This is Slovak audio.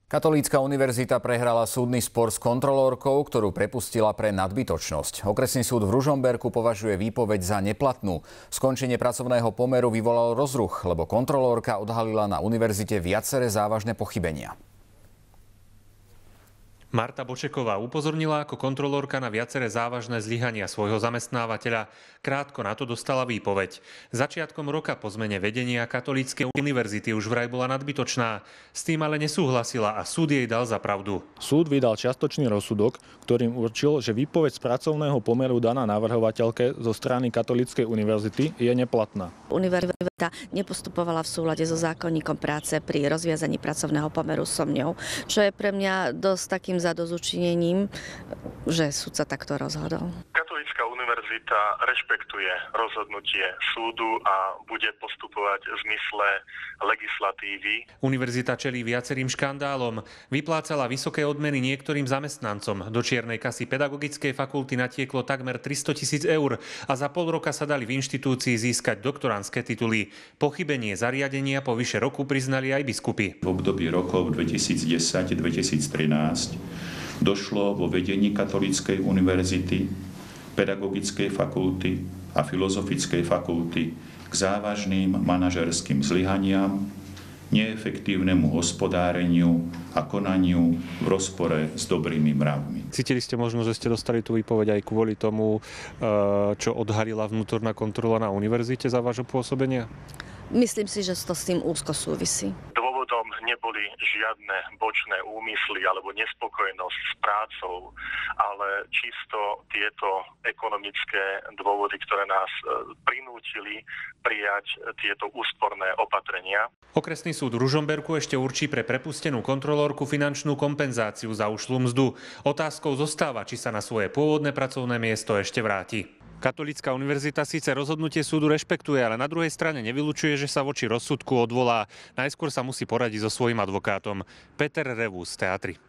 Katolícka univerzita prehrala súdny spor s kontrolórkou, ktorú prepustila pre nadbytočnosť. Okresný súd v Ružomberku považuje výpoveď za neplatnú. Skončenie pracovného pomeru vyvolalo rozruch, lebo kontrolórka odhalila na univerzite viaceré závažné pochybenia. Marta Bočeková upozornila ako kontrolórka na viaceré závažné zlyhania svojho zamestnávateľa. Krátko na to dostala výpoveď. Začiatkom roka po zmene vedenia Katolíckej univerzity už vraj bola nadbytočná. S tým ale nesúhlasila a súd jej dal za pravdu. Súd vydal čiastočný rozsudok, ktorým určil, že výpoveď z pracovného pomeru daná navrhovateľke zo strany Katolíckej univerzity je neplatná. Univerzita nepostupovala v súlade so zákonníkom práce pri rozviazaní pracovného pomeru so mňou, čo je pre mňa dosť takým zadozučinením, že súd sa takto rozhodol. Katolícka univerzita rešpektuje rozhodnutie súdu a bude postupovať v zmysle legislatívy. Univerzita čelí viacerým škandálom. Vyplácala vysoké odmeny niektorým zamestnancom. Do čiernej kasy pedagogickej fakulty natieklo takmer 300 000 eur a za pol roka sa dali v inštitúcii získať doktorandské tituly. Pochybenie zariadenia po vyše roku priznali aj biskupy. V období rokov 2010-2013 došlo vo vedení Katolíckej univerzity, pedagogickej fakulty a filozofickej fakulty k závažným manažerským zlyhaniam, neefektívnemu hospodáreniu a konaniu v rozpore s dobrými mravmi. Cítili ste možno, že ste dostali tú výpoveď aj kvôli tomu, čo odhalila vnútorná kontrola na univerzite za vášho pôsobenia? Myslím si, že to s tým úzko súvisí. Dôvodom neboli žiadne bočné úmysly alebo nespokojnosť s prácou, ale čisto tieto ekonomické dôvody, ktoré nás prinútili prijať tieto úsporné opatrenia. Okresný súd v Ružomberku ešte určí pre prepustenú kontrolórku finančnú kompenzáciu za ušlú mzdu. Otázkou zostáva, či sa na svoje pôvodné pracovné miesto ešte vráti. Katolícka univerzita síce rozhodnutie súdu rešpektuje, ale na druhej strane nevylučuje, že sa voči rozsudku odvolá. Najskôr sa musí poradiť so svojím advokátom. Peter Revús z Teatry.